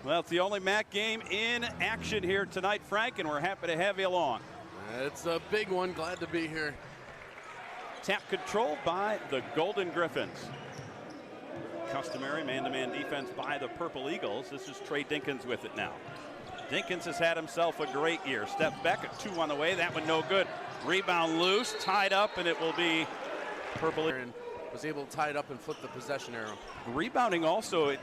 Well, it's the only MAC game in action here tonight, Frank, and we're happy to have you along. It's a big one. Glad to be here. Tap controlled by the Golden Griffins. Customary man-to-man defense by the Purple Eagles. This is Trey Dinkins with it now. Dinkins has had himself a great year. Steps back at 2 on the way. That one no good. Rebound loose, tied up, and it will be Purple. And was able to tie it up and flip the possession arrow. Rebounding also a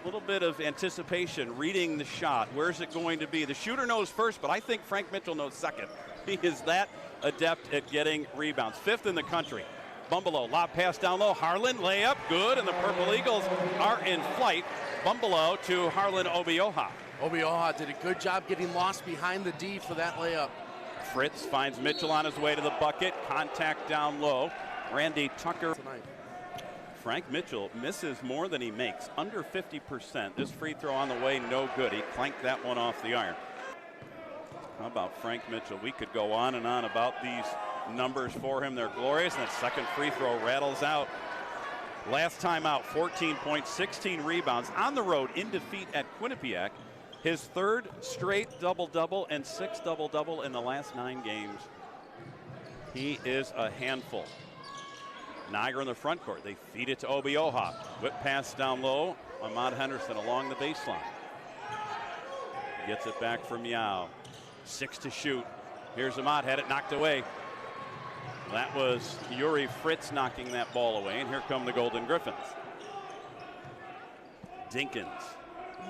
little bit of anticipation, reading the shot. Where's it going to be? The shooter knows first, but I think Frank Mitchell knows second. He is that adept at getting rebounds. 5th in the country. Bumbelow, lob pass down low. Harlan, layup, good, and the Purple Eagles are in flight. Bumbelow to Harlan Obeng-Mensah. Obeng-Mensah did a good job getting lost behind the D for that layup. Fritz finds Mitchell on his way to the bucket. Contact down low. Randy Tucker. Tonight. Frank Mitchell misses more than he makes, under 50%. This free throw on the way, no good. He clanked that one off the iron. How about Frank Mitchell? We could go on and on about these numbers for him. They're glorious, and that second free throw rattles out. Last time out, 14 points, 16 rebounds on the road in defeat at Quinnipiac. His 3rd straight double-double and 6th double-double in the last 9 games. He is a handful. Niagara in the front court. They feed it to Obeng-Mensah. Whip pass down low. Ahmad Henderson along the baseline. Gets it back from Yao. 6 to shoot. Here's Ahmad, had it knocked away. That was Yuri Fritz knocking that ball away, and here come the Golden Griffins. Dinkins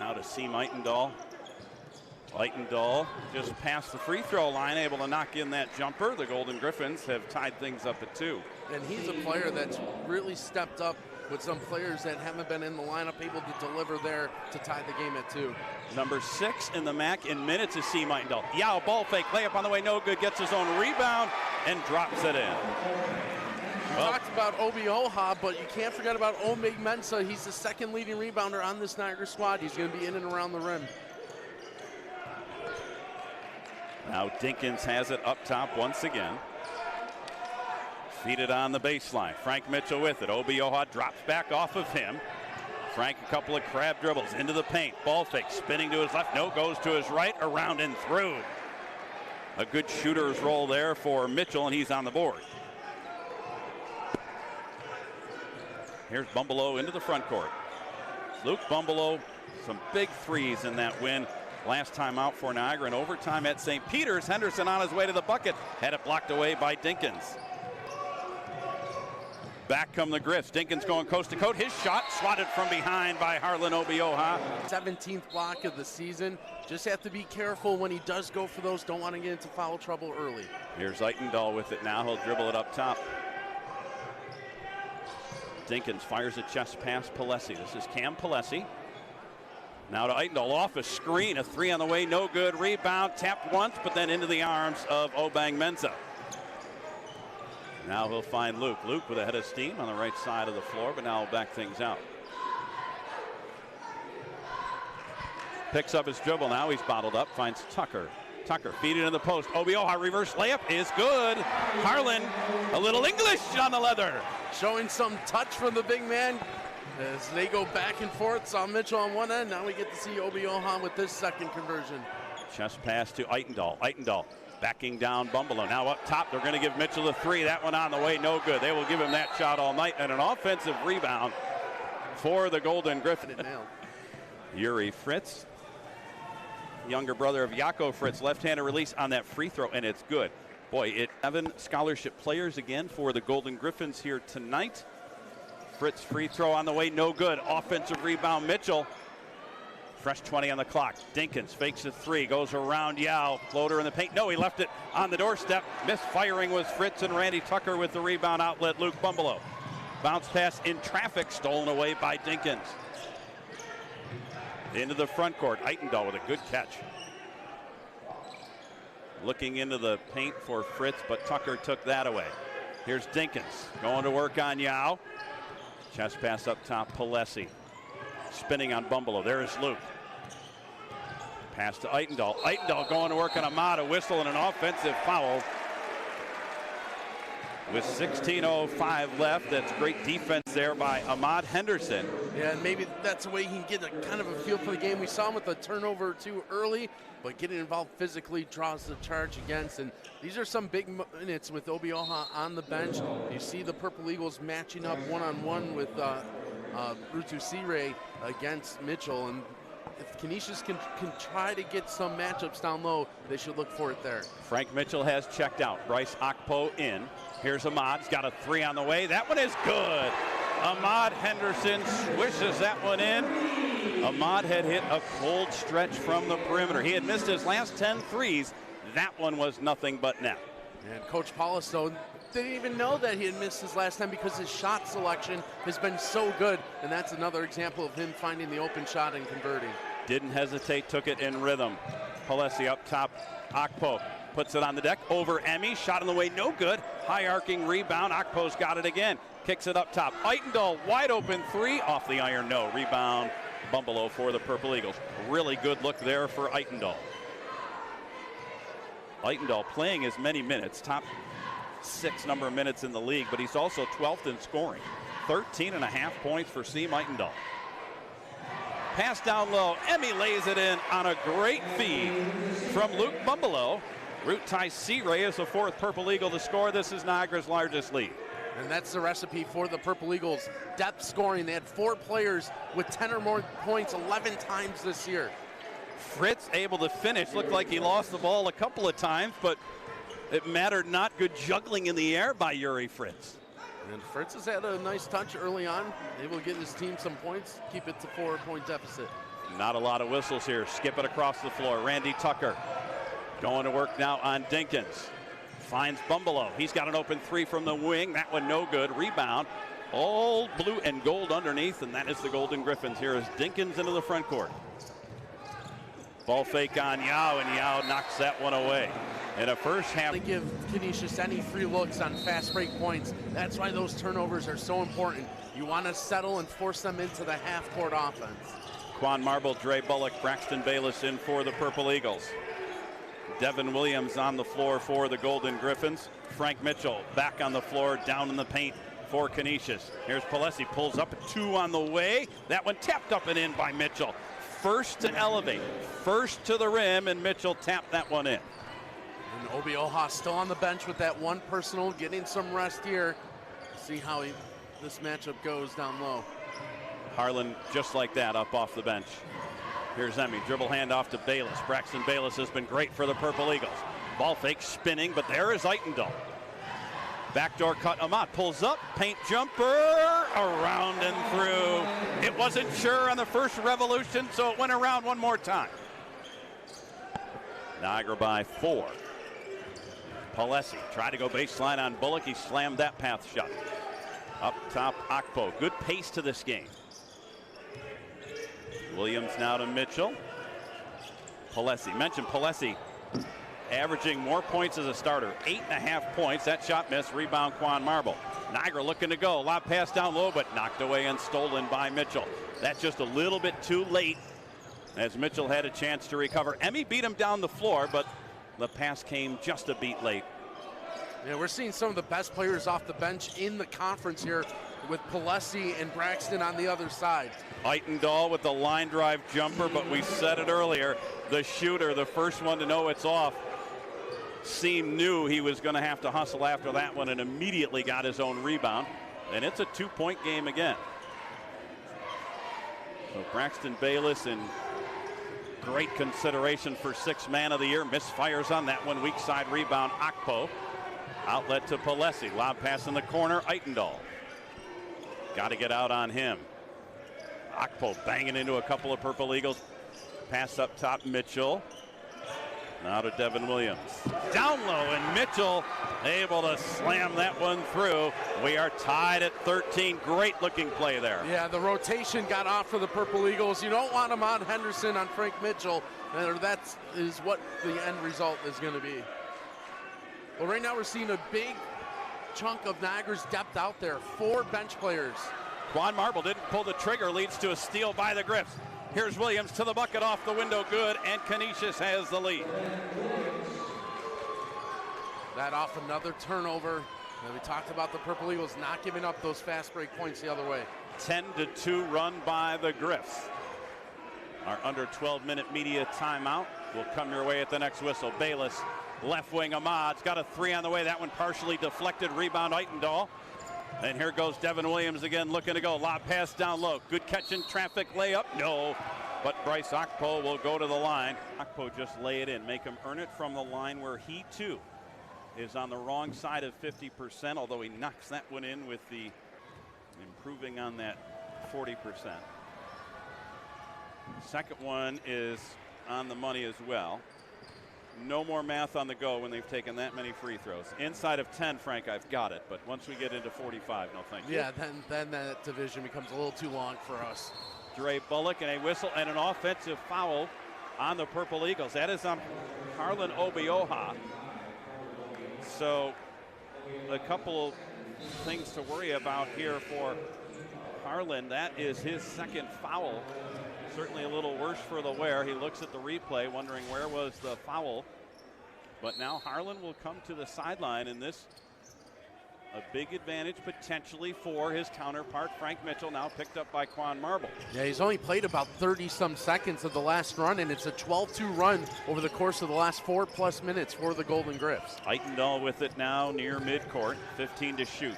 now to C. Meitendahl. Meitendahl just past the free throw line, able to knock in that jumper. The Golden Griffins have tied things up at 2. And he's a player that's really stepped up with some players that haven't been in the lineup, able to deliver there to tie the game at 2. Number 6 in the MAC in minutes is C. Meitendahl. Yao, ball fake, layup on the way, no good, gets his own rebound and drops it in. We talked about Obeng-Mensah, but you can't forget about Obeng-Mensah. He's the 2nd leading rebounder on this Niagara squad. He's going to be in and around the rim. Now Dinkins has it up top once again. Feed it on the baseline. Frank Mitchell with it. Obeng-Mensah drops back off of him. Frank a couple of crab dribbles into the paint. Ball fake, spinning to his left. No, goes to his right, around and through. A good shooter's roll there for Mitchell, and he's on the board. Here's Bumbelow into the front court. Luke Bumbelow, some big threes in that win last time out for Niagara. In overtime at St. Peter's, Henderson on his way to the bucket. Had it blocked away by Dinkins. Back come the Griffs. Dinkins going coast to coast. His shot swatted from behind by Harlan Obeng-Mensah. 17th block of the season. Just have to be careful when he does go for those. Don't want to get into foul trouble early. Here's Meitendahl with it now. He'll dribble it up top. Dinkins fires a chest pass. Palesi. This is Cam Palesi. Now to Meitendahl off a screen. A 3 on the way. No good. Rebound. Tapped once, but then into the arms of Obeng-Mensah. Now he'll find Luke. Luke with a head of steam on the right side of the floor, but now he'll back things out. Picks up his dribble. Now he's bottled up. Finds Tucker. Tucker feed it in the post. Obeng-Mensah reverse layup is good. Harlan, a little English on the leather. Showing some touch from the big man as they go back and forth. Saw Mitchell on one end. Now we get to see Obeng-Mensah with this 2nd conversion. Chest pass to Meitendahl. Meitendahl backing down Bumbelow. Now up top, they're going to give Mitchell a 3. That one on the way, no good. They will give him that shot all night, and an offensive rebound for the Golden Griffins. Yuri Fritz, younger brother of Jaco Fritz, left-handed release on that free throw, and it's good. Boy, 7 scholarship players again for the Golden Griffins here tonight. Fritz free throw on the way, no good. Offensive rebound, Mitchell. Fresh 20 on the clock. Dinkins fakes a 3, goes around Yao. Floater in the paint. No, he left it on the doorstep. Misfiring was Fritz, and Randy Tucker with the rebound outlet. Luke Bumbelow. Bounce pass in traffic, stolen away by Dinkins. Into the front court. Meitendahl with a good catch. Looking into the paint for Fritz, but Tucker took that away. Here's Dinkins going to work on Yao. Chest pass up top, Palesi. Spinning on Bumbelow. There is Luke. Pass to Meitendahl. Meitendahl going to work on Ahmad, a whistle and an offensive foul. with 16:05 left. That's great defense there by Ahmad Henderson. Yeah, and maybe that's the way he can get a kind of a feel for the game. We saw him with a turnover or two early, but getting involved physically draws the charge against. And these are some big minutes with Obioha on the bench. You see the Purple Eagles matching up one-on-one with Rutu Sire against Mitchell. And if Canisius can try to get some matchups down low, they should look for it there. Frank Mitchell has checked out. Bryce Akpo in. Here's Ahmad. He's got a 3 on the way. That one is good. Ahmad Henderson swishes that one in. Ahmad had hit a cold stretch from the perimeter. He had missed his last 10 threes. That one was nothing but net. And Coach Paulus, though, didn't even know that he had missed his last time because his shot selection has been so good. And that's another example of him finding the open shot and converting. Didn't hesitate, took it in rhythm. Palesi up top. Akpo puts it on the deck over Emmy. Shot in the way, no good. High arcing rebound. Akpo's got it again. Kicks it up top. Eitendahl, wide open 3. Off the iron, no. Rebound, Bumbalo for the Purple Eagles. Really good look there for Eitendahl. Eitendahl playing as many minutes, top 6 number of minutes in the league, but he's also 12th in scoring. 13.5 points for Seam Eitendahl. Pass down low. Emmy lays it in on a great feed from Luke Bumbalo. Rutai Sire is the 4th Purple Eagle to score. This is Niagara's largest lead. And that's the recipe for the Purple Eagles. Depth scoring. They had 4 players with 10 or more points 11 times this year. Fritz able to finish. Looked like he lost the ball a couple of times, but it mattered not. Good juggling in the air by Yuri Fritz. And Fritz has had a nice touch early on. Able to get his team some points, keep it to 4-point deficit. Not a lot of whistles here. Skip it across the floor. Randy Tucker going to work now on Dinkins. Finds Bumbalo. He's got an open 3 from the wing. That one no good. Rebound. All blue and gold underneath, and that is the Golden Griffins. Here is Dinkins into the front court. Ball fake on Yao, and Yao knocks that one away. In a first half. They give Canisius any free looks on fast break points. That's why those turnovers are so important. You want to settle and force them into the half-court offense. Quan Marble, Dre Bullock, Braxton Bayless in for the Purple Eagles. Devin Williams on the floor for the Golden Griffins. Frank Mitchell back on the floor, down in the paint for Canisius. Here's Palesi, pulls up a 2 on the way. That one tapped up and in by Mitchell. First to elevate, first to the rim, and Mitchell tapped that one in. And Obioha still on the bench with that one personal, getting some rest here. See how this matchup goes down low. Harlan just like that up off the bench. Here's Emmy, dribble handoff to Bayless. Braxton Bayless has been great for the Purple Eagles. Ball fake spinning, but there is Eitendahl. Backdoor cut, Ahmad pulls up, paint jumper, around and through. It wasn't sure on the first revolution, so it went around one more time. Niagara by 4. Palesi tried to go baseline on Bullock. He slammed that path shut. Up top, Akpo. Good pace to this game. Williams now to Mitchell. Palesi. Mentioned Palesi averaging more points as a starter. 8.5 points. That shot missed. Rebound Quan Marble. Niagara looking to go. Lob pass down low, but knocked away and stolen by Mitchell. That's just a little bit too late as Mitchell had a chance to recover. Emmy beat him down the floor, but the pass came just a beat late. Yeah, we're seeing some of the best players off the bench in the conference here with Palesi and Braxton on the other side. Eitendahl with the line drive jumper, but we said it earlier, the shooter, the first one to know it's off, knew he was going to have to hustle after that one and immediately got his own rebound. And it's a 2-point game again. So Braxton Bayless in great consideration for 6th man of the year. Misfires on that one. Weak side rebound, Akpo. Outlet to Palesi. Lob pass in the corner, Eitendahl. Got to get out on him. Akpo banging into a couple of Purple Eagles. Pass up top, Mitchell. Now to Devin Williams. Down low, and Mitchell able to slam that one through. We are tied at 13. Great looking play there. Yeah, the rotation got off for the Purple Eagles. You don't want Ahmad Henderson on Frank Mitchell. That is what the end result is going to be. Well, right now we're seeing a big chunk of Niagara's depth out there. 4 bench players. Quan Marble didn't pull the trigger, leads to a steal by the Griffs. Here's Williams to the bucket, off the window, good, and Canisius has the lead. That off another turnover. We talked about the Purple Eagles not giving up those fast break points the other way. 10-2 run by the Griffs. Our under 12-minute media timeout will come your way at the next whistle. Bayless, left wing Ahmad's got a 3 on the way. That one partially deflected. Rebound Eitendahl. And here goes Devin Williams again looking to go. Lob pass down low. Good catch in traffic. Layup. No. But Bryce Akpo will go to the line. Akpo just lay it in. Make him earn it from the line where he too is on the wrong side of 50%. Although he knocks that one in with the improving on that 40%. Second one is on the money as well. No more math on the go when they've taken that many free throws. Inside of 10, Frank, I've got it. But once we get into 45, no thank you. Yeah, then that division becomes a little too long for us. Dre Bullock and a whistle and an offensive foul on the Purple Eagles. That is on Harlan Obioha. So a couple things to worry about here for Harlan. That is his second foul. Certainly a little worse for the wear. He looks at the replay wondering where was the foul. But now Harlan will come to the sideline, and this a big advantage potentially for his counterpart Frank Mitchell, now picked up by Quan Marble. Yeah, he's only played about 30-some seconds of the last run, and it's a 12-2 run over the course of the last 4+ minutes for the Golden Griffs. Eitendahl with it now near midcourt, 15 to shoot.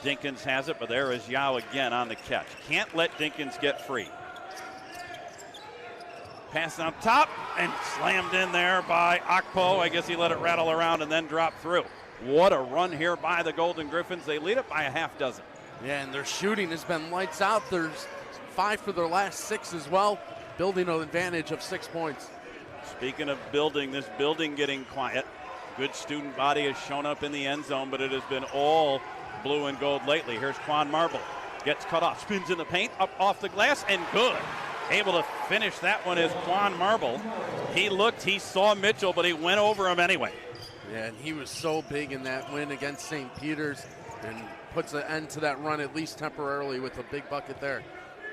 Dinkins has it, but there is Yao again on the catch. Can't let Dinkins get free. Pass on top and slammed in there by Akpo. I guess he let it rattle around and then drop through. What a run here by the Golden Griffins. They lead it by a half dozen. Yeah, and their shooting has been lights out. There's 5 for their last 6 as well, building an advantage of 6 points. Speaking of building, this building getting quiet. Good student body has shown up in the end zone, but it has been all blue and gold lately. Here's Quan Marble. Gets cut off, spins in the paint, up off the glass, and good. Able to finish that one is Quan Marble. He looked, he saw Mitchell, but he went over him anyway. Yeah, and he was so big in that win against St. Peter's and puts an end to that run at least temporarily with a big bucket there.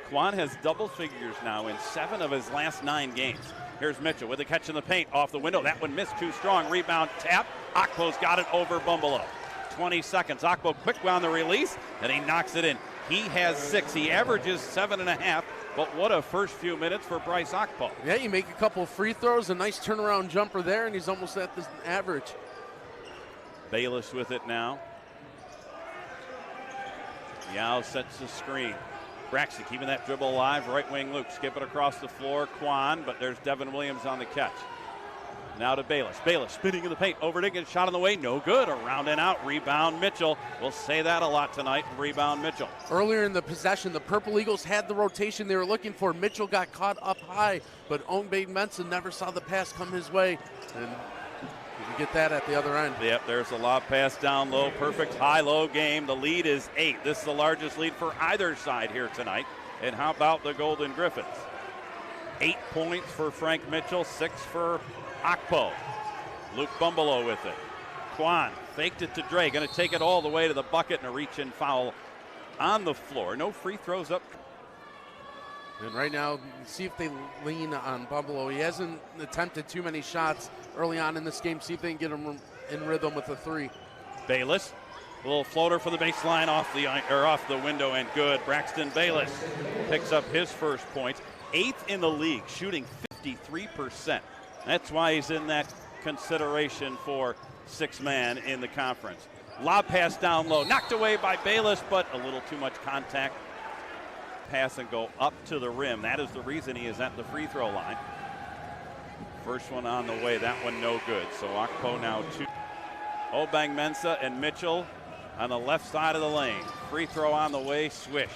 Quan has double figures now in 7 of his last 9 games. Here's Mitchell with a catch in the paint off the window. That one missed too strong. Rebound tap. Akpo's got it over Bumbelow. 20 seconds. Akpo quick on the release, and he knocks it in. He has 6. He averages 7.5. But what a first few minutes for Bryce Akpo. Yeah, you make a couple free throws, a nice turnaround jumper there, and he's almost at the average. Bayless with it now. Yao sets the screen. Braxton keeping that dribble alive. Right wing Luke. Skip it across the floor. Quan, but there's Devin Williams on the catch. Now to Bayless. Bayless spinning in the paint. Over Dinkins. Shot on the way. No good. Around and out. Rebound Mitchell. We'll say that a lot tonight. Rebound Mitchell. Earlier in the possession, the Purple Eagles had the rotation they were looking for. Mitchell got caught up high, but Obeng-Mensah never saw the pass come his way. And you can get that at the other end. Yep, there's a lob pass down low. Perfect high-low game. The lead is 8. This is the largest lead for either side here tonight. And how about the Golden Griffins? 8 points for Frank Mitchell, 6 for Akpo. Luke Bumbelow with it. Quan faked it to Dre. Going to take it all the way to the bucket and a reach-in foul on the floor. No free throws up. And right now, see if they lean on Bumbelow. He hasn't attempted too many shots early on in this game. See if they can get him in rhythm with a 3. Bayless, a little floater for the baseline off the window and good. Braxton Bayless picks up his first points. 8th in the league, shooting 53%. That's why he's in that consideration for 6th man in the conference. Lob pass down low, knocked away by Bayless, but a little too much contact. Pass and go up to the rim. That is the reason he is at the free throw line. First one on the way, that one no good. So Akpo now 2. Obeng-Mensah and Mitchell on the left side of the lane. Free throw on the way, swish.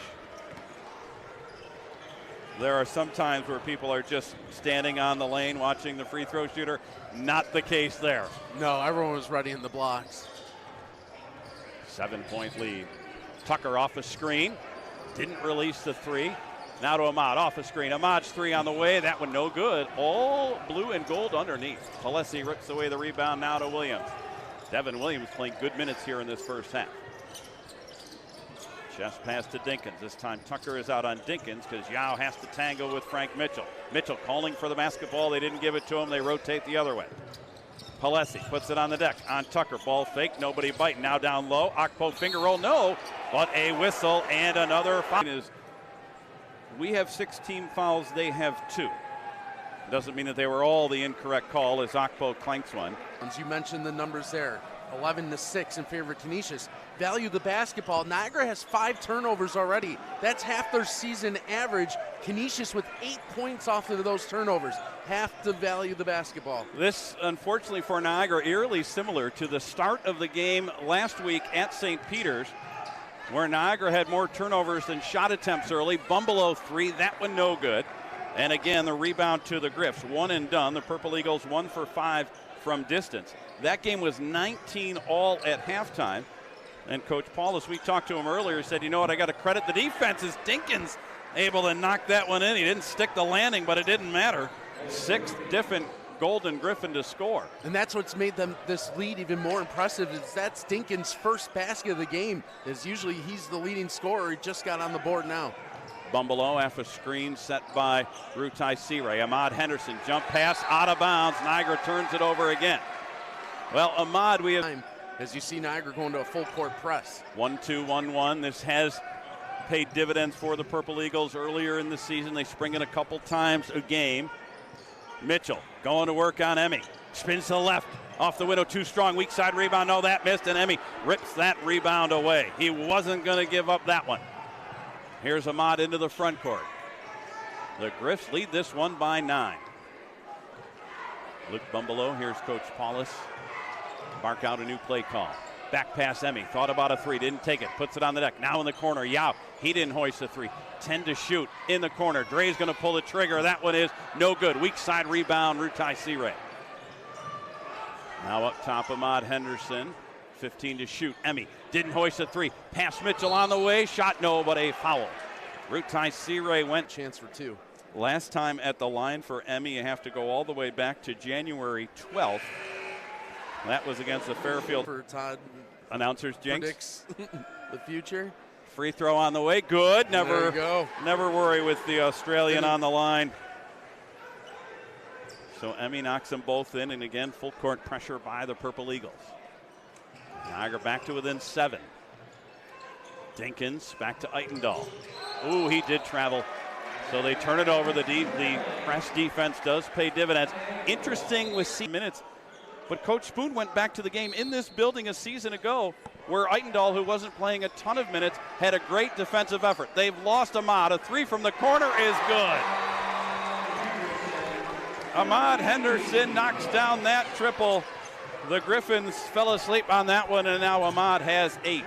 There are some times where people are just standing on the lane watching the free throw shooter. Not the case there. No, everyone was ready in the blocks. 7-point lead. Tucker off a screen. Didn't release the 3. Now to Ahmad, off a screen. Ahmad's 3 on the way. That one no good. All blue and gold underneath. Palesi rips away the rebound now to Williams. Devin Williams playing good minutes here in this first half. Chest pass to Dinkins. This time Tucker is out on Dinkins because Yao has to tangle with Frank Mitchell. Mitchell calling for the basketball. They didn't give it to him. They rotate the other way. Palesi puts it on the deck. On Tucker, ball fake, nobody biting. Now down low, Akpo finger roll, no, but a whistle and another foul. We have 6 team fouls, they have 2. Doesn't mean that they were all the incorrect call as Akpo clanks one. As you mentioned the numbers there, 11-6 in favor of Canisius. Value the basketball. Niagara has 5 turnovers already. That's half their season average. Canisius with 8 points off of those turnovers. Have to value the basketball. This, unfortunately for Niagara, eerily similar to the start of the game last week at St. Peter's, where Niagara had more turnovers than shot attempts early. Bumbalo 3, that one no good. And again, the rebound to the Griffs. 1 and done. The Purple Eagles 1 for 5 from distance. That game was 19 all at halftime. And Coach Paulus, we talked to him earlier, said, you know what, I got to credit the defense as Dinkins able to knock that one in. He didn't stick the landing, but it didn't matter. 6 different Golden Griffin to score. And that's what's made them this lead even more impressive is that's Dinkins' first basket of the game. Is usually he's the leading scorer. He just got on the board now. Bumbalo off a screen set by Rutai Searay. Ahmad Henderson, jump pass, out of bounds. Niagara turns it over again. Well, Ahmad, we have... As you see Niagara going to a full court press. 1-2, 1-1. This has paid dividends for the Purple Eagles earlier in the season. They spring it a couple times a game. Mitchell going to work on Emmy. Spins to the left. Off the window, too strong. Weak side rebound. No, that missed, and Emmy rips that rebound away. He wasn't going to give up that one. Here's Ahmad into the front court. The Griffs lead this one by 9. Luke Bumbalo, here's Coach Paulus. Mark out a new play call. Back pass Emmy, thought about a 3, didn't take it, puts it on the deck. Now in the corner, Yao, he didn't hoist a 3. 10 to shoot in the corner. Dre's going to pull the trigger. That one is no good. Weak side rebound, Rutai Searay. Now up top, Ahmad Henderson. 15 to shoot. Emmy didn't hoist a 3. Pass Mitchell on the way. Shot no, but a foul. Rutai Searay went. Chance for 2. Last time at the line for Emmy, you have to go all the way back to January 12th. That was against the Fairfield. For Todd. Announcers jinx. Predicts the future. Free throw on the way. Good. There you go. Never worry with the Australian on the line. So Emmy knocks them both in, and again, full court pressure by the Purple Eagles. Niagara back to within 7. Dinkins back to Eitendahl. Ooh, he did travel. So they turn it over. The press defense does pay dividends. Interesting with minutes. But Coach Spoon went back to the game in this building a season ago where Eitendahl, who wasn't playing a ton of minutes, had a great defensive effort. They've lost Ahmad. A 3 from the corner is good. Ahmad Henderson knocks down that triple. The Griffins fell asleep on that one, and now Ahmad has 8.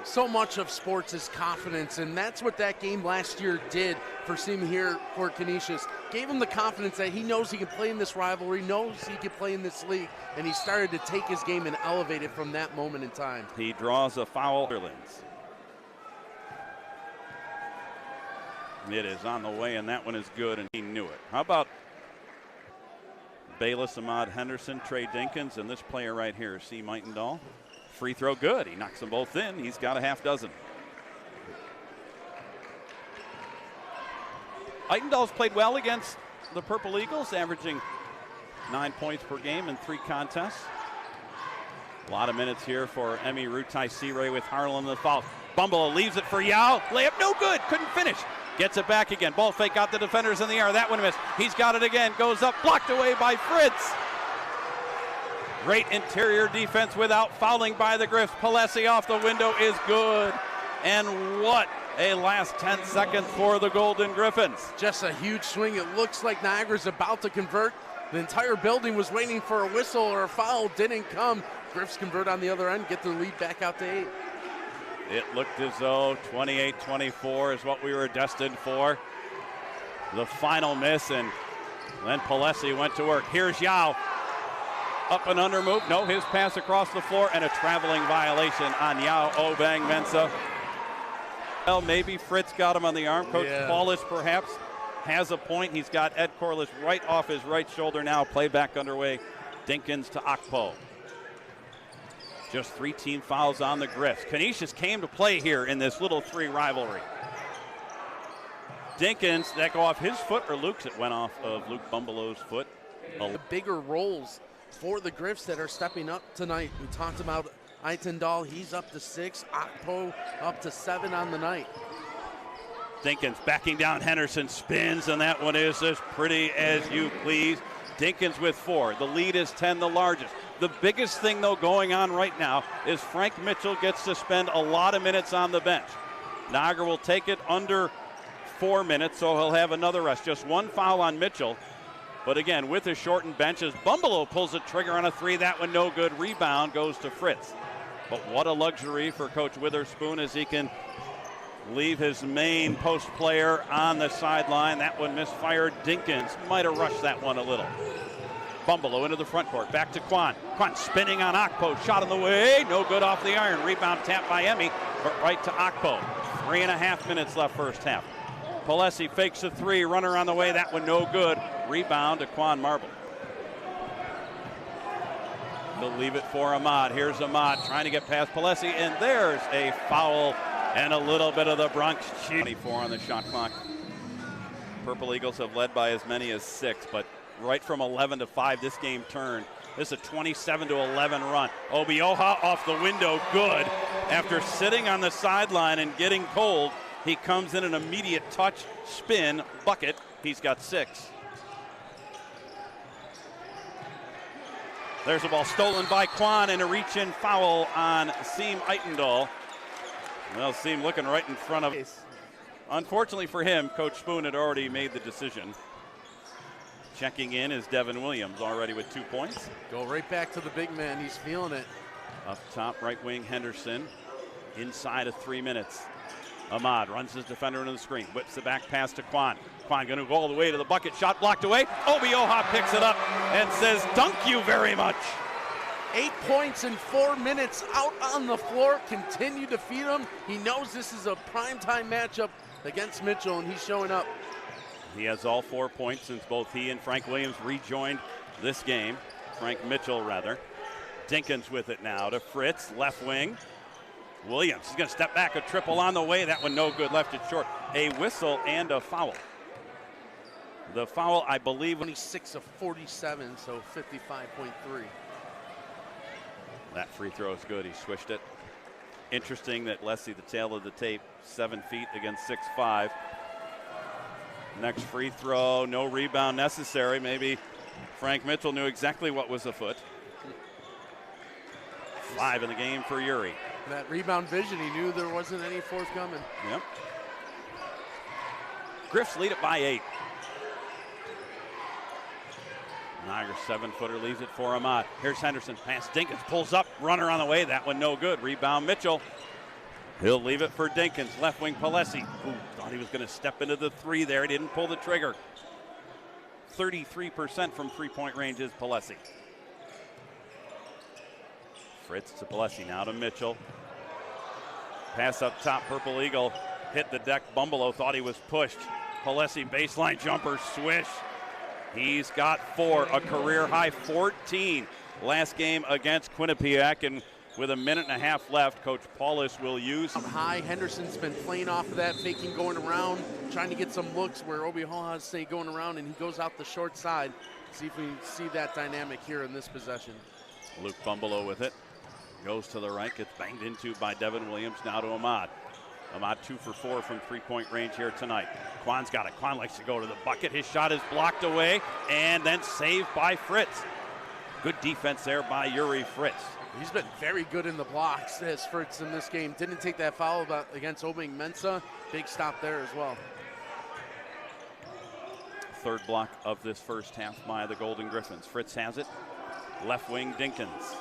So much of sports is confidence, and that's what that game last year did for him here for Canisius. Gave him the confidence that he knows he can play in this rivalry, knows he can play in this league, and he started to take his game and elevate it from that moment in time. He draws a foul. It is on the way, and that one is good, and he knew it. How about Bayless, Ahmad Henderson, Trey Dinkins, and this player right here, C. Eitendahl. Free throw good. He knocks them both in. He's got a half dozen. Eitendahl's played well against the Purple Eagles, averaging 9 points per game in 3 contests. A lot of minutes here for Emmy Rutai Searay with Harlan the foul. Bumbalo leaves it for Yao. Layup no good. Couldn't finish. Gets it back again. Ball fake, got the defenders in the air. That one missed. He's got it again. Goes up, blocked away by Fritz. Great interior defense without fouling by the Griffs. Palesi off the window is good. And what a last 10 seconds for the Golden Griffins. Just a huge swing. It looks like Niagara's about to convert. The entire building was waiting for a whistle or a foul. Didn't come. Griffs convert on the other end, get their lead back out to 8. It looked as though 28-24 is what we were destined for. The final miss, and then Palesi went to work. Here's Yao. Up and under move. No, his pass across the floor, and a traveling violation on Yao Obeng-Mensah. Well, maybe Fritz got him on the arm. Coach Paulus perhaps has a point. He's got Ed Corliss right off his right shoulder now. Playback underway. Dinkins to Akpo. Just 3 team fouls on the Griffs. Canisius came to play here in this little 3 rivalry. Dinkins, that go off his foot or Luke's? It went off of Luke Bumbalo's foot. The bigger roles for the Griffs that are stepping up tonight. We talked about Itendal, he's up to 6. Akpo up to 7 on the night. Dinkins backing down Henderson, spins, and that one is as pretty as you please. Dinkins with 4. The lead is 10, the largest. The biggest thing, though, going on right now is Frank Mitchell gets to spend a lot of minutes on the bench. Niagara will take it under 4 minutes, so he'll have another rest. Just 1 foul on Mitchell. But again, with a shortened bench, as Bumbelow pulls the trigger on a 3, that one no good. Rebound goes to Fritz. But what a luxury for Coach Witherspoon as he can leave his main post player on the sideline. That one misfired. Dinkins might have rushed that one a little. Bumbelow into the front court. Back to Quan. Quan spinning on Akpo. Shot on the way. No good off the iron. Rebound tap by Emmy, but right to Akpo. 3.5 minutes left first half. Palesi fakes a 3. Runner on the way. That one no good. Rebound to Quan Marble. He'll leave it for Ahmad. Here's Ahmad trying to get past Palesi, and there's a foul and a little bit of the Bronx cheat. 24 on the shot clock. Purple Eagles have led by as many as 6, but right from 11 to 5, this game turned. This is a 27 to 11 run. Obioha off the window, good. After sitting on the sideline and getting cold, he comes in an immediate touch, spin, bucket. He's got 6. There's a ball stolen by Quan and a reach-in foul on Seam Itendal. Well, Seam looking right in front of. Unfortunately for him, Coach Spoon had already made the decision. Checking in is Devin Williams, already with 2 points. Go right back to the big man. He's feeling it. Up top, right wing Henderson. Inside of 3 minutes. Ahmad runs his defender into the screen. Whips the back pass to Quan. Quan going to go all the way to the bucket. Shot blocked away. Obioha picks it up and says, "Dunk you very much." 8 points in 4 minutes out on the floor. Continue to feed him. He knows this is a primetime matchup against Mitchell, and he's showing up. He has all 4 points since both he and Frank Williams rejoined this game. Frank Mitchell, rather. Dinkins with it now to Fritz, left wing. Williams is going to step back, a triple on the way. That one no good, left it short. A whistle and a foul. The foul, I believe. 26 of 47, so 55.3. That free throw is good. He swished it. Interesting that Leslie, the tail of the tape, 7 feet against 6'5". Next free throw, no rebound necessary. Maybe Frank Mitchell knew exactly what was afoot. 5 in the game for Uri. That rebound vision, he knew there wasn't any forthcoming. Yep. Griffs lead it by 8. Niagara 7-footer leaves it for Ahmad. Here's Henderson, pass Dinkins, pulls up, runner on the way, that one no good. Rebound Mitchell. He'll leave it for Dinkins, left wing Palesi. Ooh, thought he was going to step into the 3 there, he didn't pull the trigger. 33% from 3-point range is Palesi. Fritz to Palesi, now to Mitchell. Pass up top, Purple Eagle hit the deck. Bumbelow thought he was pushed. Palesi baseline jumper, swish. He's got 4, a career high 14 last game against Quinnipiac, and with a minute and a half left, Coach Paulus will use. High, Henderson's been playing off of that, faking going around, trying to get some looks where Obioha is going around, and he goes out the short side. See if we see that dynamic here in this possession. Luke Bumbelow with it. Goes to the right, gets banged into by Devin Williams, now to Ahmad. Ahmad 2 for 4 from 3-point range here tonight. Quan's got it. Quan likes to go to the bucket. His shot is blocked away and then saved by Fritz. Good defense there by Uri Fritz. He's been very good in the blocks as Fritz in this game. Didn't take that foul against Obeng-Mensah. Big stop there as well. Third block of this first half by the Golden Griffins. Fritz has it. Left wing Dinkins.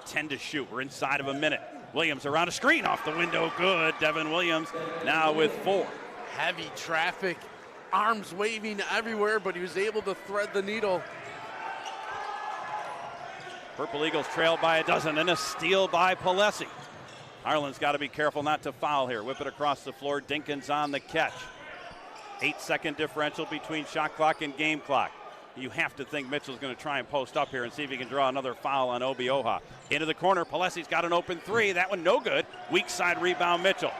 10 to shoot. We're inside of a minute. Williams around a screen off the window. Good. Devin Williams now with 4. Heavy traffic. Arms waving everywhere, but he was able to thread the needle. Purple Eagles trailed by a dozen and a steal by Palesi. Harlan's got to be careful not to foul here. Whip it across the floor. Dinkins on the catch. 8-second differential between shot clock and game clock. You have to think Mitchell's going to try and post up here and see if he can draw another foul on Obioha. Into the corner, Palesi's got an open 3. That one no good. Weak side rebound Mitchell.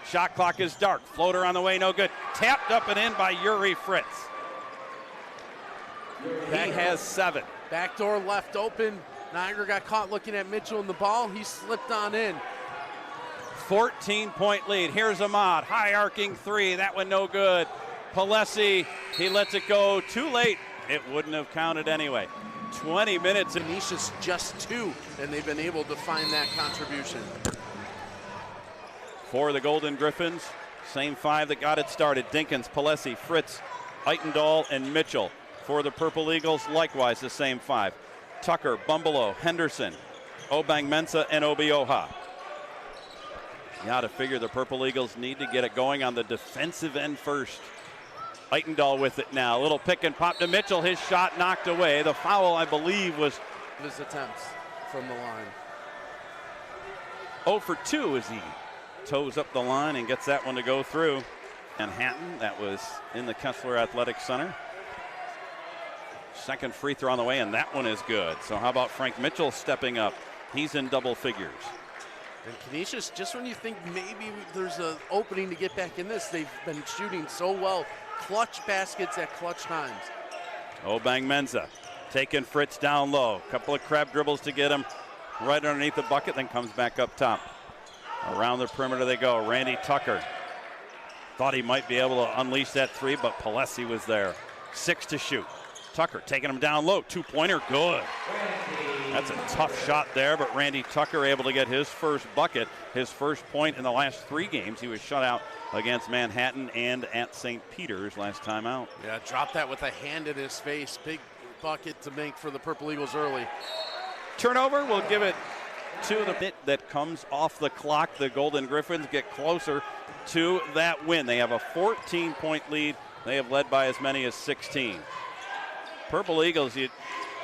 Shot clock is dark. Floater on the way, no good. Tapped up and in by Uri Fritz. He has 7. Back door left open. Niagara got caught looking at Mitchell in the ball. He slipped on in. 14-point lead. Here's Ahmad. High arcing three. That one no good. Palesi, he lets it go too late. It wouldn't have counted anyway. 20 minutes. Canisius just 2, and they've been able to find that contribution. For the Golden Griffins, same 5 that got it started. Dinkins, Palesi, Fritz, Eitendahl, and Mitchell. For the Purple Eagles, likewise the same 5. Tucker, Bumbelow, Henderson, Obeng-Mensah, and Obioha. You got to figure the Purple Eagles need to get it going on the defensive end first. Eitendahl with it now. A little pick and pop to Mitchell. His shot knocked away. The foul, I believe, was his attempts from the line. 0 for 2 as he toes up the line and gets that one to go through. Manhattan, that was in the Kessler Athletic Center. Second free throw on the way, and that one is good. So how about Frank Mitchell stepping up? He's in double figures. And Canisius, just when you think maybe there's an opening to get back in this, they've been shooting so well. Clutch baskets at clutch times. Obeng-Mensah taking Fritz down low. Couple of crab dribbles to get him right underneath the bucket, then comes back up top. Around the perimeter they go. Randy Tucker thought he might be able to unleash that 3, but Palesi was there. 6 to shoot. Tucker taking him down low. 2-pointer, good. That's a tough shot there, but Randy Tucker able to get his first bucket, his first point in the last 3 games. He was shut out against Manhattan and at St. Peter's last time out. Yeah, dropped that with a hand in his face. Big bucket to make for the Purple Eagles early. Turnover, we'll give it to the bit that comes off the clock. The Golden Griffins get closer to that win. They have a 14-point lead. They have led by as many as 16. Purple Eagles, you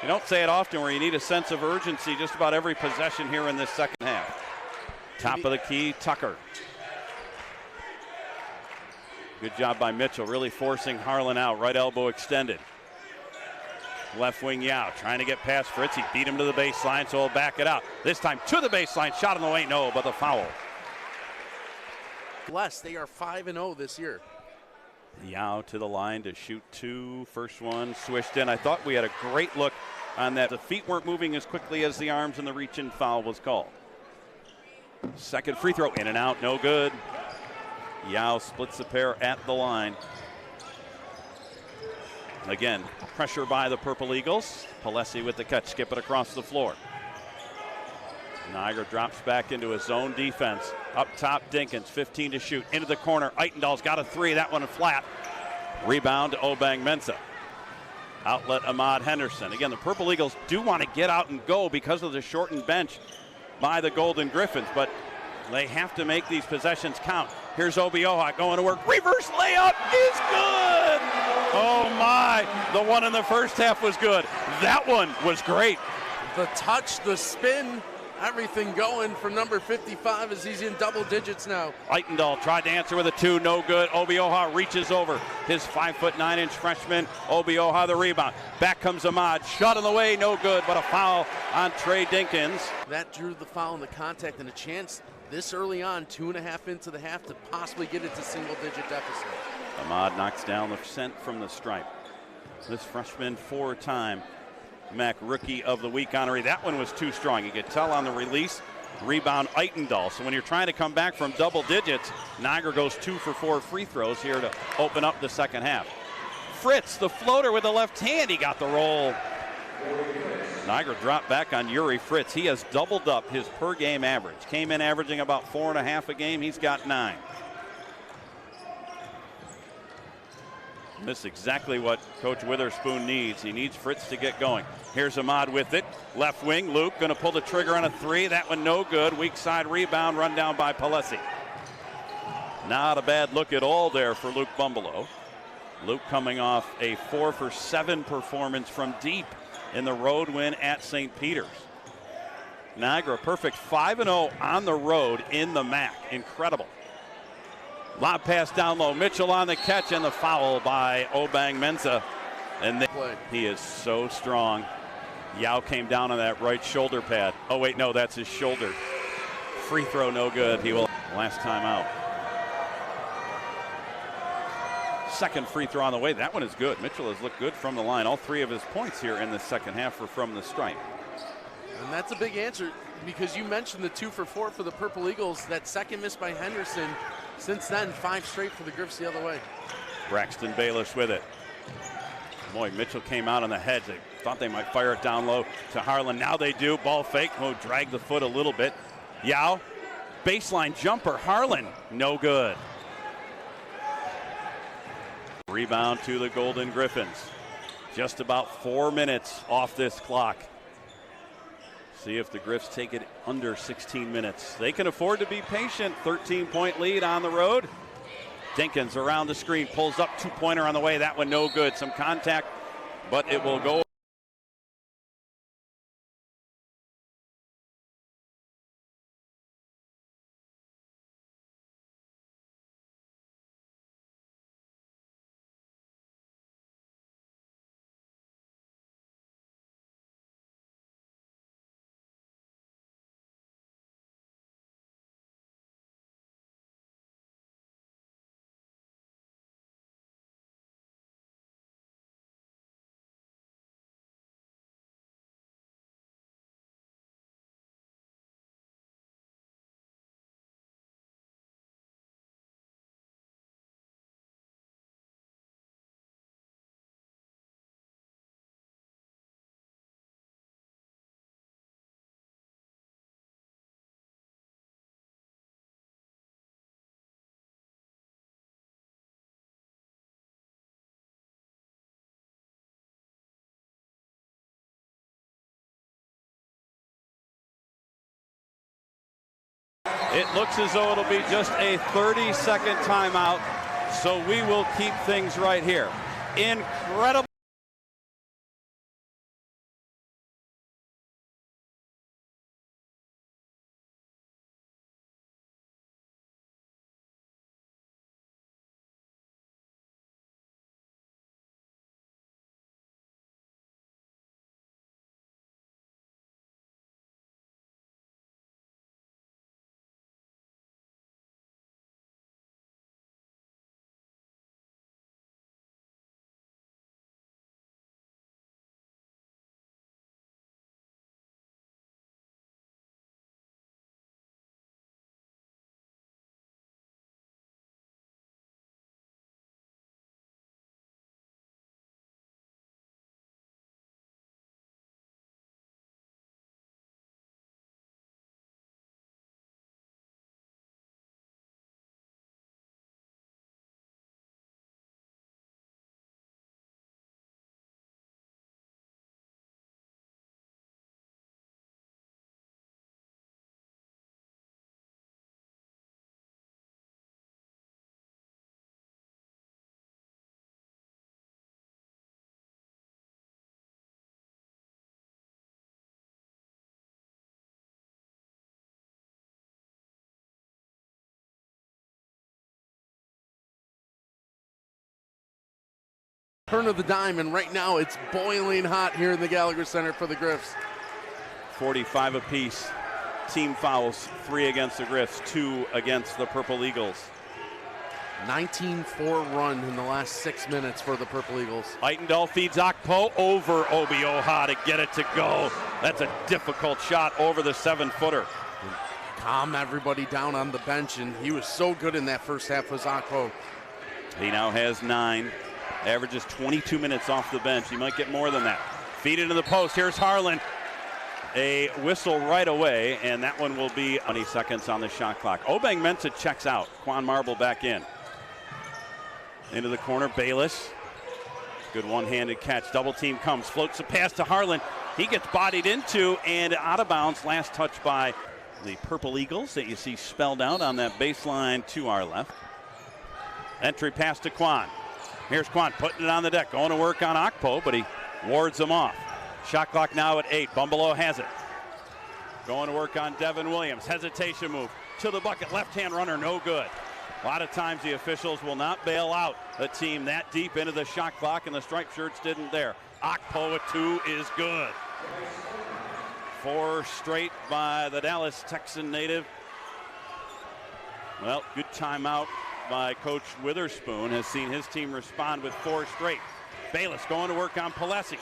don't say it often where you need a sense of urgency just about every possession here in this second half. Top of the key, Tucker. Good job by Mitchell, really forcing Harlan out. Right elbow extended. Left wing Yao trying to get past Fritz. He beat him to the baseline, so he'll back it out. This time to the baseline, shot on the way, no, but the foul. They are 5-0 this year. Yao to the line to shoot 2. First one swished in. I thought we had a great look on that. The feet weren't moving as quickly as the arms, and the reach-in foul was called. Second free throw, in and out, no good. Yao splits the pair at the line. Again, pressure by the Purple Eagles. Palesi with the catch, skip it across the floor. Niagara drops back into his zone defense. Up top, Dinkins, 15 to shoot. Into the corner, Eitendahl's got a 3, that one flat. Rebound to Obeng-Mensah. Outlet Ahmad Henderson. Again, the Purple Eagles do want to get out and go because of the shortened bench by the Golden Griffins, but they have to make these possessions count. Here's Obioha going to work. Reverse layup is good. Oh my, the one in the first half was good. That one was great. The touch, the spin, everything going for number 55 as he's in double digits now. Eitendahl tried to answer with a 2, no good. Obioha reaches over his 5'9" freshman. Obioha the rebound. Back comes Ahmad, shot on the way, no good, but a foul on Trey Dinkins. That drew the foul and the contact and a chance this early on, 2.5 into the half, to possibly get it to single-digit deficit. Ahmad knocks down the cent from the stripe. This freshman 4-time MAC Rookie of the Week honoree. That one was too strong. You could tell on the release. Rebound Eitendahl. So when you're trying to come back from double digits, Niagara goes 2 for 4 free throws here to open up the second half. Fritz, the floater with the left hand. He got the roll. Niagara dropped back on Yuri Fritz. He has doubled up his per game average. Came in averaging about 4.5 a game. He's got 9. This is exactly what Coach Witherspoon needs. He needs Fritz to get going. Here's Ahmad with it. Left wing, Luke going to pull the trigger on a 3. That one no good. Weak side rebound, run down by Palesi. Not a bad look at all there for Luke Bumbelow. Luke coming off a 4 for 7 performance from deep in the road win at St. Peter's. Niagara perfect 5-0 on the road in the MAC. Incredible. Lob pass down low. Mitchell on the catch and the foul by Obeng-Mensah. And he is so strong. Yao came down on that right shoulder pad. Oh, wait, no, that's his shoulder. Free throw, no good. He will last time out. second free throw on the way. That one is good. Mitchell has looked good from the line. All 3 of his points here in the second half were from the stripe. And that's a big answer, because you mentioned the 2 for 4 for the Purple Eagles. That second miss by Henderson. Since then, 5 straight for the Griffs the other way. Braxton Bayless with it. Boy, Mitchell came out on the hedge. They thought they might fire it down low to Harlan. Now they do. Ball fake. Oh, drag the foot a little bit. Yao, baseline jumper. Harlan, no good. Rebound to the Golden Griffins. Just about 4 minutes off this clock. See if the Griffs take it under 16 minutes. They can afford to be patient. 13-point lead on the road. Dinkins around the screen, pulls up, 2-pointer on the way. That one no good. Some contact, but it will go. It looks as though it'll be just a 30-second timeout, so we will keep things right here. Incredible. Turn of the dime, and right now it's boiling hot here in the Gallagher Center for the Griffs. 45 apiece. Team fouls, 3 against the Griffs, 2 against the Purple Eagles. 19-4 run in the last 6 minutes for the Purple Eagles. Eitendahl feeds Akpo over Obeng-Mensah to get it to go. That's a difficult shot over the 7-footer. Calm everybody down on the bench, and he was so good in that first half was Akpo. He now has 9. Averages 22 minutes off the bench. He might get more than that. Feed into the post. Here's Harlan. A whistle right away, and that one will be 20 seconds on the shot clock. Obeng-Mensah checks out. Quan Marble back in. Into the corner, Bayless. Good one-handed catch. Double team comes. Floats a pass to Harlan. He gets bodied into and out of bounds. Last touch by the Purple Eagles that you see spelled out on that baseline to our left. Entry pass to Quan. Here's Quan putting it on the deck, going to work on Akpo, but he wards him off. Shot clock now at 8. Bumbelow has it. Going to work on Devin Williams. Hesitation move to the bucket. Left-hand runner, no good. A lot of times the officials will not bail out a team that deep into the shot clock, and the striped shirts didn't there. Akpo at 2 is good. 4 straight by the Dallas Texan native. Well, good timeout by Coach Witherspoon has seen his team respond with 4 straight. Bayless going to work on Palesi.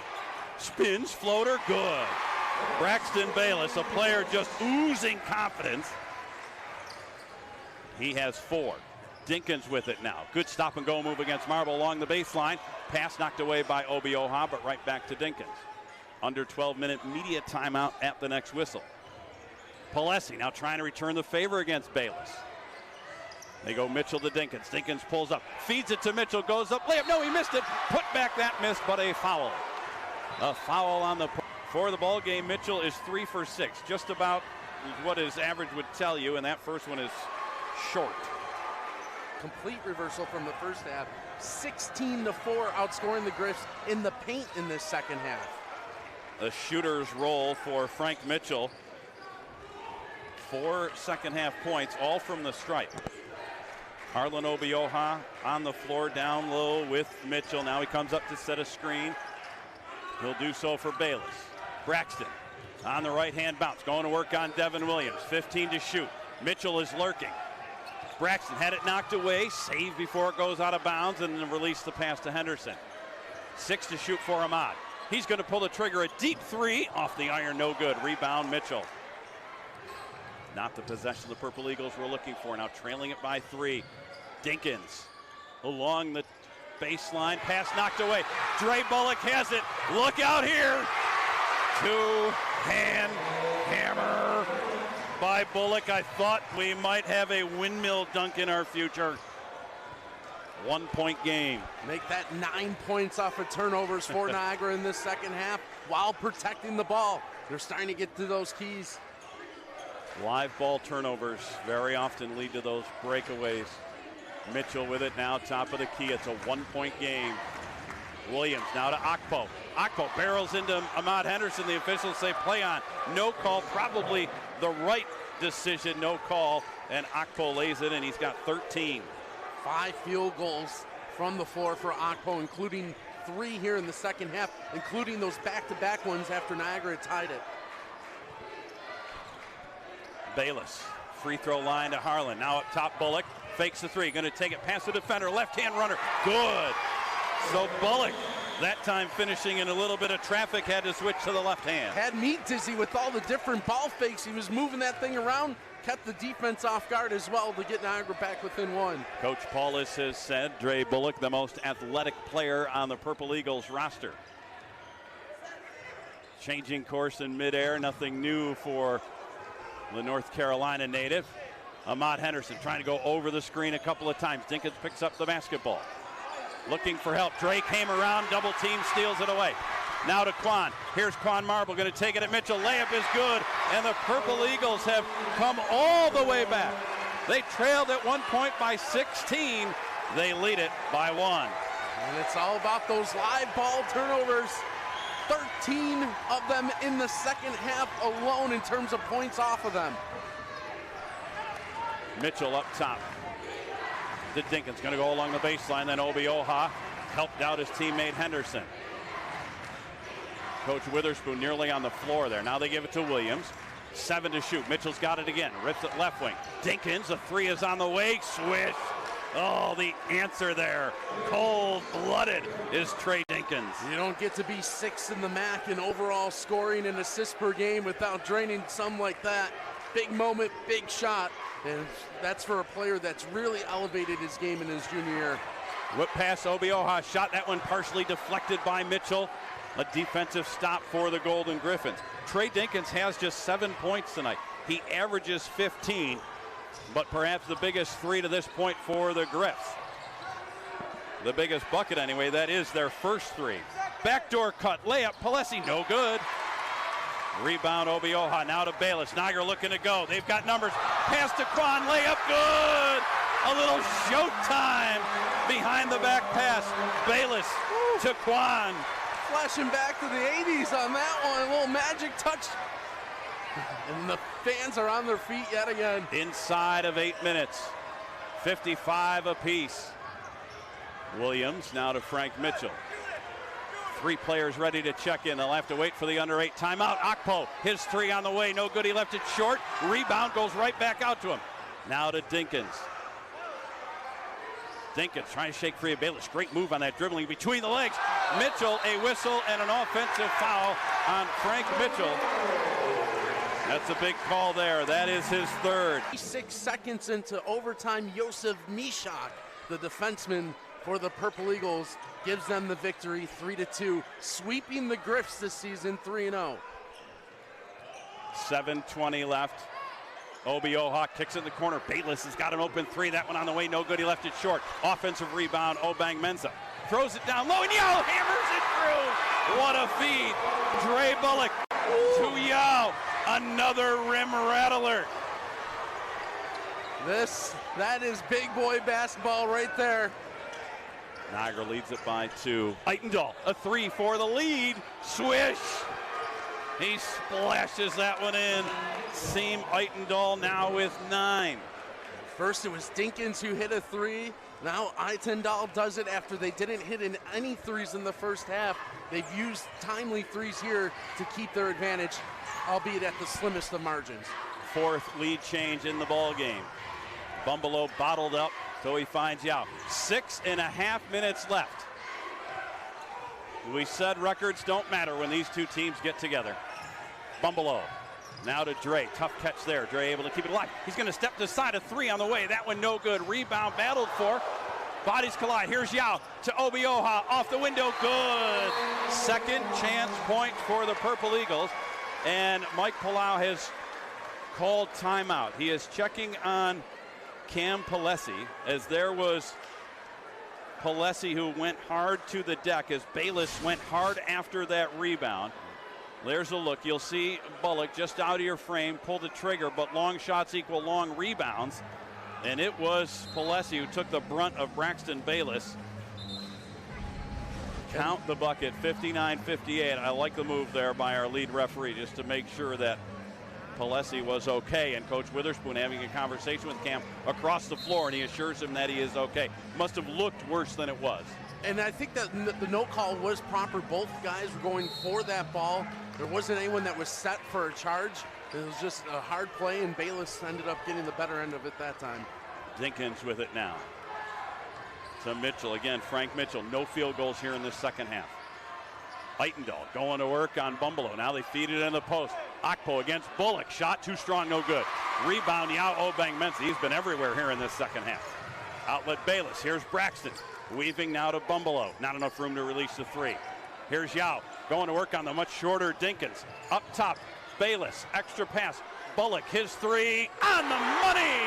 Spins, floater, good. Braxton Bayless, a player just oozing confidence. He has 4. Dinkins with it now. Good stop and go move against Marble along the baseline. Pass knocked away by Obeng-Mensah, but right back to Dinkins. Under 12-minute media timeout at the next whistle. Palesi now trying to return the favor against Bayless. They go Mitchell to Dinkins. Dinkins pulls up, feeds it to Mitchell, goes up, layup. No, he missed it. Put back that miss, but a foul. A foul on the for the ball game. Mitchell is 3 for 6, just about what his average would tell you, and that first one is short. Complete reversal from the first half. 16-4 outscoring the Griffs in the paint in this second half. The shooter's roll for Frank Mitchell. 4 second half points, all from the stripe. Harlan Obeng-Mensah on the floor down low with Mitchell. Now he comes up to set a screen. He'll do so for Bayless. Braxton on the right-hand bounce, going to work on Devin Williams. 15 to shoot. Mitchell is lurking. Braxton had it knocked away, save before it goes out of bounds, and then release the pass to Henderson. 6 to shoot for Ahmad. He's going to pull the trigger, a deep 3 off the iron, no good. Rebound Mitchell. Not the possession the Purple Eagles were looking for. Now trailing it by 3. Dinkins along the baseline. Pass knocked away. Dre Bullock has it. Look out here. 2-hand hammer by Bullock. I thought we might have a windmill dunk in our future. 1-point game. Make that 9 points off of turnovers for Niagara in this second half while protecting the ball. They're starting to get to those keys. Live ball turnovers very often lead to those breakaways. Mitchell with it now, top of the key. It's a 1-point game. Williams now to Akpo. Akpo barrels into Ahmad Henderson. The officials say play on. No call, probably the right decision, no call. And Akpo lays it in. He's got 13. 5 field goals from the floor for Akpo, including 3 here in the second half, including those back-to-back ones after Niagara tied it. Bayless, free throw line to Harlan. Now up top, Bullock fakes the 3. Going to take it past the defender. Left-hand runner. Good. So Bullock, that time finishing in a little bit of traffic, had to switch to the left hand. Had me dizzy with all the different ball fakes. He was moving that thing around, kept the defense off guard as well to get Niagara back within 1. Coach Paulus has said Dre Bullock, the most athletic player on the Purple Eagles roster. Changing course in midair, nothing new for the North Carolina native. Ahmad Henderson trying to go over the screen a couple of times. Dinkins picks up the basketball. Looking for help. Dre came around, double team, steals it away. Now to Quan. Here's Quan Marble going to take it at Mitchell. Layup is good, and the Purple Eagles have come all the way back. They trailed at one point by 16. They lead it by 1. And it's all about those live ball turnovers. 13 of them in the second half alone in terms of points off of them. Mitchell up top. To Dinkins, going to go along the baseline. Then Obeng-Mensah helped out his teammate Henderson. Coach Witherspoon nearly on the floor there. Now they give it to Williams. 7 to shoot. Mitchell's got it again. Rips it left wing. Dinkins, a 3 is on the way. Swish. Oh, the answer there. Cold-blooded is Trey Dinkins. You don't get to be 6th in the MAC in overall scoring and assists per game without draining some like that. Big moment, big shot. And that's for a player that's really elevated his game in his junior year. Whip pass, Obeng-Mensah shot that one partially deflected by Mitchell. A defensive stop for the Golden Griffins. Trey Dinkins has just 7 points tonight. He averages 15, but perhaps the biggest 3 to this point for the Griffs. The biggest bucket anyway, that is their first 3. Backdoor cut, layup, Palesi, no good. Rebound Obeng-Mensah, now to Bayless. Niagara looking to go. They've got numbers. Pass to Quan, layup, good. A little showtime behind the back pass. Bayless to Quan. Flashing back to the 80s on that one. A little magic touch. And the fans are on their feet yet again. Inside of 8 minutes. 55 apiece. Williams now to Frank Mitchell. 3 players ready to check in. They'll have to wait for the under 8 timeout. Akpo, his 3 on the way. No good. He left it short. Rebound goes right back out to him. Now to Dinkins. Dinkins trying to shake free of Bayless. Great move on that dribbling between the legs. Mitchell, a whistle and an offensive foul on Frank Mitchell. That's a big call there. That is his third. 6 seconds into overtime, Josef Mishak, the defenseman for the Purple Eagles, gives them the victory 3-2, sweeping the Griffs this season 3-0. 7:20 left. Obioha kicks in the corner. Bayless has got an open three. That one on the way, no good. He left it short. Offensive rebound, Obeng-Mensah. Throws it down low, and Yao hammers it through. What a feed. Dre Bullock to Yao. Another rim rattler. That is big boy basketball right there. Niagara leads it by 2. Eitendahl, a 3 for the lead. Swish. He splashes that one in. Seam Eitendahl now with 9. First it was Dinkins who hit a 3. Now Eitendahl does it after they didn't hit in any 3s in the first half. They've used timely 3s here to keep their advantage, albeit at the slimmest of margins. 4th lead change in the ball game. Bumbelow bottled up, so he finds Yao. 6.5 minutes left. We said records don't matter when these two teams get together. Bumbelow now to Dre. Tough catch there. Dre able to keep it alive. He's going to step to the side, a 3 on the way. That one no good. Rebound battled for. Bodies collide. Here's Yao to Obioha. Off the window. Good. Second chance point for the Purple Eagles. And Mike Palau has called timeout. He is checking on Cam Palesi, as there was Palesi who went hard to the deck as Bayless went hard after that rebound. There's a look. You'll see Bullock just out of your frame, pull the trigger, but long shots equal long rebounds. And it was Palesi who took the brunt of Braxton Bayless. Count the bucket, 59-58. I like the move there by our lead referee just to make sure that Palesi was okay, and Coach Witherspoon having a conversation with Cam across the floor, and he assures him that he is okay. Must have looked worse than it was. And I think that the no call was proper. Both guys were going for that ball. There wasn't anyone that was set for a charge. It was just a hard play, and Bayless ended up getting the better end of it that time. Dinkins with it now. To Mitchell again, Frank Mitchell. No field goals here in this second half. Eitendahl going to work on Bumbelow. Now they feed it in the post. Akpo against Bullock. Shot too strong, no good. Rebound, Yao Obeng-Mensah. He's been everywhere here in this second half. Outlet Bayless. Here's Braxton. Weaving now to Bumbelow. Not enough room to release the 3. Here's Yao going to work on the much shorter Dinkins. Up top, Bayless. Extra pass. Bullock, his 3 on the money.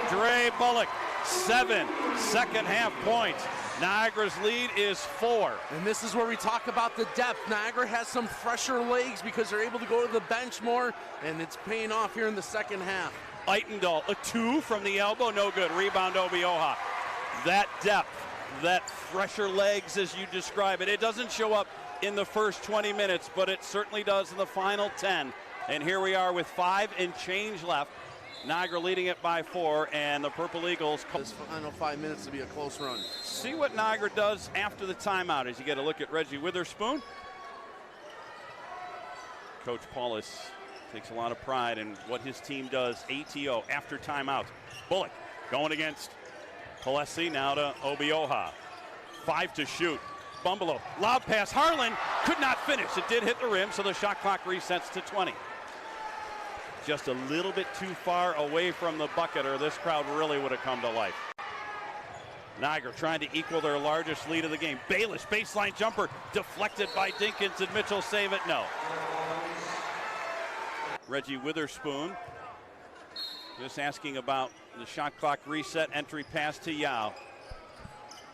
Dre Bullock, 7 second half points. Niagara's lead is 4. And this is where we talk about the depth. Niagara has some fresher legs because they're able to go to the bench more, and it's paying off here in the second half. Eitendahl, a 2 from the elbow, no good. Rebound Obioha. That depth, that fresher legs as you describe it, it doesn't show up in the first 20 minutes, but it certainly does in the final 10. And here we are with 5 and change left. Niagara leading it by 4, and the Purple Eagles. This final 5 minutes to be a close run. See what Niagara does after the timeout as you get a look at Reggie Witherspoon. Coach Paulus takes a lot of pride in what his team does, ATO, after timeout. Bullock going against Palesi, now to Obioha. 5 to shoot. Bumbelow, lob pass, Harlan could not finish. It did hit the rim, so the shot clock resets to 20. Just a little bit too far away from the bucket, or this crowd really would have come to life. Niagara trying to equal their largest lead of the game. Bayless, baseline jumper, deflected by Dinkins. Did Mitchell save it? No. Reggie Witherspoon just asking about the shot clock reset. Entry pass to Yao.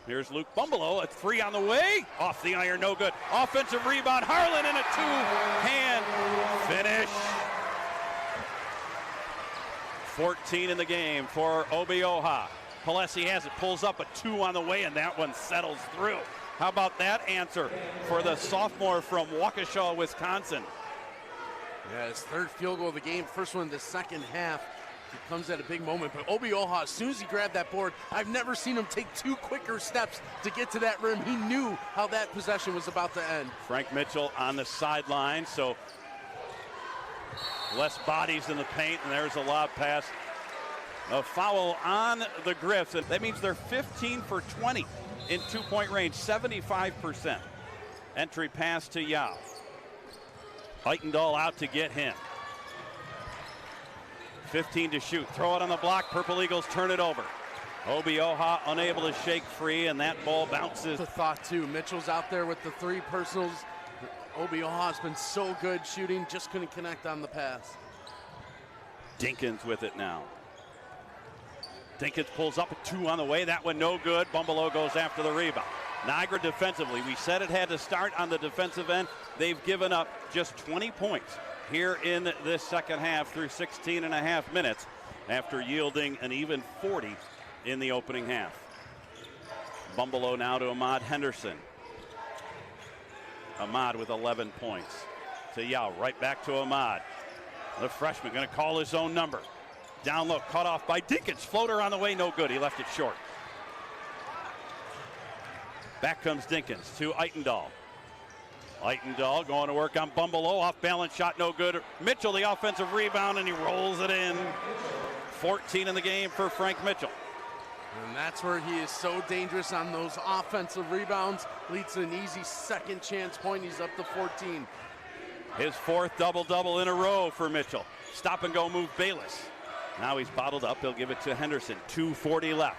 Here's Luke Bumbelow, a 3 on the way. Off the iron, no good. Offensive rebound, Harlan in a 2-hand finish. 14 in the game for Obioha. Palesi has it, pulls up a 2 on the way, and that one settles through. How about that answer for the sophomore from Waukesha, Wisconsin? Yeah, his 3rd field goal of the game, first one in the second half. It comes at a big moment, but Obioha, as soon as he grabbed that board, I've never seen him take 2 quicker steps to get to that rim. He knew how that possession was about to end. Frank Mitchell on the sideline, so less bodies in the paint, and there's a lob pass A foul on the Griffs, and that means they're 15 for 20 in two-point range, 75%. Entry pass to Yao. Eitendahl out to get him. 15 to shoot. Throw it on the block. Purple Eagles turn it over. Obioha unable to shake free, and that ball bounces. The thought too. Mitchell's out there with the three personals. Obioha's been so good shooting, just couldn't connect on the pass. Dinkins with it now. Dinkins pulls up a 2 on the way. That one no good. Bumbelow goes after the rebound. Niagara defensively, we said it had to start on the defensive end. They've given up just 20 points here in this second half through 16 and a half minutes after yielding an even 40 in the opening half. Bumbelow now to Ahmad Henderson. Ahmad with 11 points. To Yao, right back to Ahmad. The freshman going to call his own number. Down low, cut off by Dinkins. Floater on the way, no good. He left it short. Back comes Dinkins to Eitendahl. Eitendahl going to work on Bumbelow. Off balance shot, no good. Mitchell, the offensive rebound, and he rolls it in. 14 in the game for Frank Mitchell. And that's where he is so dangerous on those offensive rebounds. Leads to an easy second chance point. He's up to 14. His fourth double-double in a row for Mitchell. Stop and go move Bayless. Now he's bottled up. He'll give it to Henderson. 2:40 left.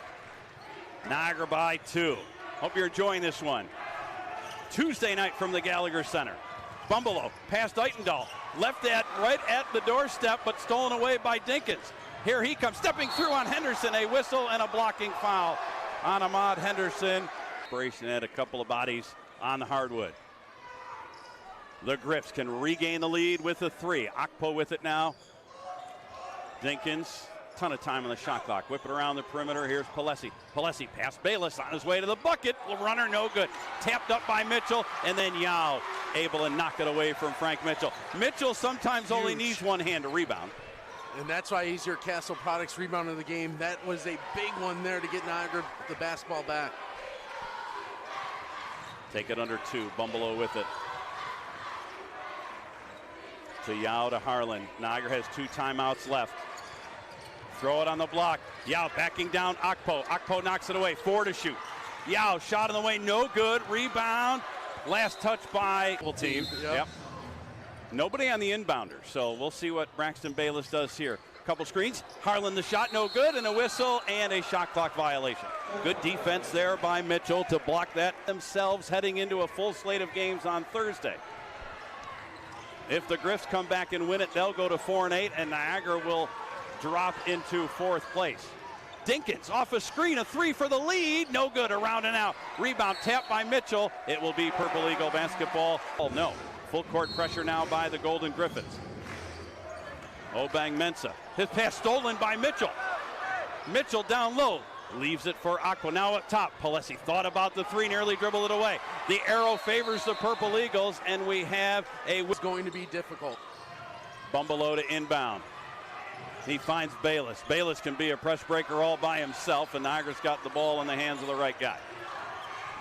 Niagara by 2. Hope you're enjoying this one. Tuesday night from the Gallagher Center. Bumbelow past Eitendahl. Left that right at the doorstep, but stolen away by Dinkins. Here he comes, stepping through on Henderson. A whistle and a blocking foul on Ahmad Henderson. Operation had a couple of bodies on the hardwood. The Griffs can regain the lead with a 3. Akpo with it now. Dinkins, ton of time on the shot clock. Whip it around the perimeter. Here's Palesi. Palesi past Bayless on his way to the bucket. Runner no good. Tapped up by Mitchell, and then Yao able to knock it away from Frank Mitchell. Mitchell sometimes only needs one hand to rebound. And that's why he's your Castle Products rebounder of the game. That was a big one there to get Niagara the basketball back. Take it under 2. Bumbelow with it. To Yao to Harlan. Niagara has 2 timeouts left. Throw it on the block. Yao backing down Akpo. Akpo knocks it away. 4 to shoot. Yao shot on the way, no good. Rebound. Last touch by team. Yep. Nobody on the inbounder, so we'll see what Braxton Bayless does here. Couple screens. Harlan the shot, no good, and a whistle and a shot clock violation. Good defense there by Mitchell to block that themselves heading into a full slate of games on Thursday. If the Griffs come back and win it, they'll go to 4-8, and Niagara will drop into 4th place. Dinkins off a screen, a 3 for the lead. No good, around and out. Rebound tapped by Mitchell. It will be Purple Eagle basketball. Oh, no. Full court pressure now by the Golden Griffins. Obeng-Mensah. His pass stolen by Mitchell. Mitchell down low. Leaves it for Aqua. Now up top. Palesi thought about the 3, nearly dribbled it away. The arrow favors the Purple Eagles, and we have a... It's going to be difficult. Bumbelow to inbound. He finds Bayless. Bayless can be a press breaker all by himself, and Niagara's got the ball in the hands of the right guy.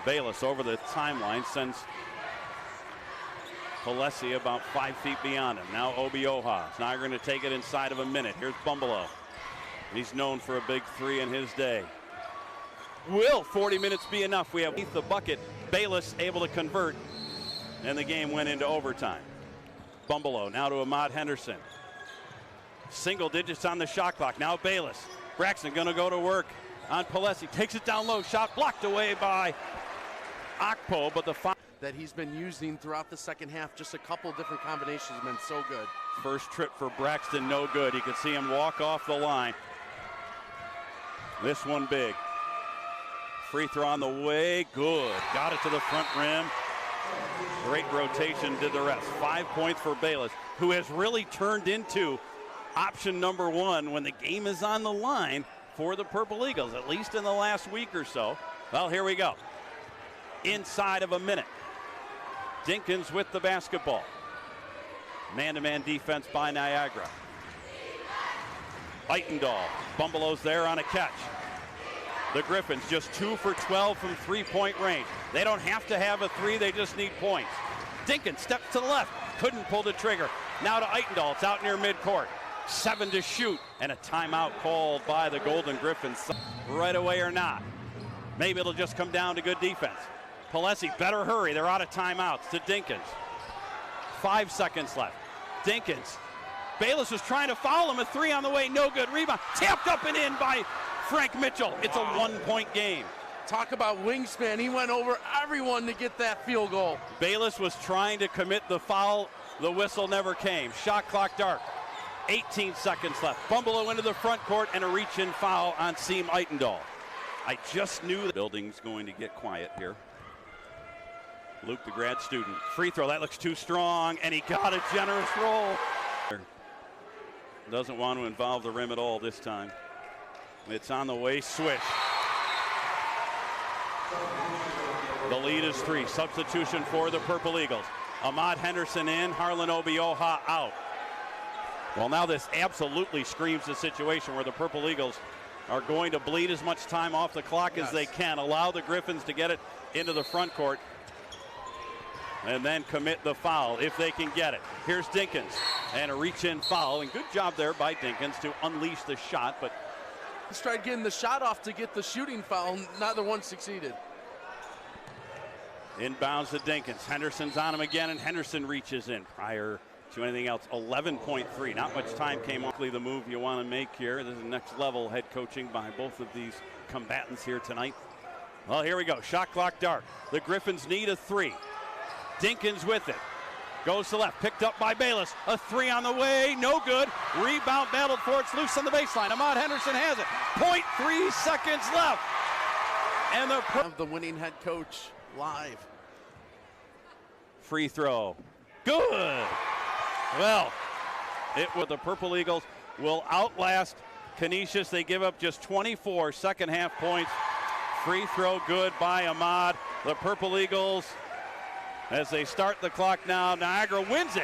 Bayless over the timeline sends Palesi about 5 feet beyond him. Now Obioha. Niagara going to take it inside of a minute. Here's Bumbelow. He's known for a big 3 in his day. Will 40 minutes be enough? We have the bucket. Bayless able to convert, and the game went into overtime. Bumbelow now to Ahmad Henderson. Single digits on the shot clock. Now Bayless. Braxton going to go to work on Palesi. Takes it down low. Shot blocked away by Akpo, but the that he's been using throughout the second half, just a couple different combinations have been so good. First trip for Braxton, no good. You can see him walk off the line. This one big. Free throw on the way, good. Got it to the front rim. Great rotation, did the rest. 5 points for Bayless, who has really turned into option number 1 when the game is on the line for the Purple Eagles, at least in the last week or so. Well, here we go. Inside of a minute. Dinkins with the basketball. Man-to-man defense by Niagara. Eitendahl. Bumbelow's there on a catch. The Griffins just 2 for 12 from 3-point range. They don't have to have a 3, they just need points. Dinkins steps to the left. Couldn't pull the trigger. Now to Eitendahl. It's out near midcourt. 7 to shoot, and a timeout called by the Golden Griffins. Right away or not. Maybe it'll just come down to good defense. Palesi, better hurry. They're out of timeouts to Dinkins. 5 seconds left. Dinkins. Bayless was trying to foul him. A 3 on the way. No good. Rebound. Tapped up and in by Frank Mitchell. It's a 1-point game. Talk about wingspan. He went over everyone to get that field goal. Bayless was trying to commit the foul. The whistle never came. Shot clock dark. 18 seconds left. Bumbalo into the front court and a reach-in foul on Seam Eitendahl. I just knew the building's going to get quiet here. Luke, the grad student. Free throw. That looks too strong, and he got a generous roll. Doesn't want to involve the rim at all this time. It's on the way. Swish. The lead is 3. Substitution for the Purple Eagles. Ahmad Henderson in, Harlan Obioha out. Well, now this absolutely screams the situation where the Purple Eagles are going to bleed as much time off the clock as they can. Allow the Griffins to get it into the front court and then commit the foul if they can get it. Here's Dinkins and a reach-in foul, and good job there by Dinkins to unleash the shot, but He's tried getting the shot off to get the shooting foul. Neither one succeeded. Inbounds to Dinkins. Henderson's on him again, and Henderson reaches in. Prior to anything else, 11.3. Not much time came off. The move you want to make here. This is next level head coaching by both of these combatants here tonight. Well, here we go. Shot clock dark. The Griffins need a 3. Dinkins with it. Goes to left. Picked up by Bayless. A 3 on the way. No good. Rebound battled for. It's loose on the baseline. Ahmad Henderson has it. 0.3 seconds left. And the winning head coach live. Free throw. Good. Well, the Purple Eagles will outlast Canisius. They give up just 24 second half points. Free throw good by Ahmad. The Purple Eagles, as they start the clock now, Niagara wins it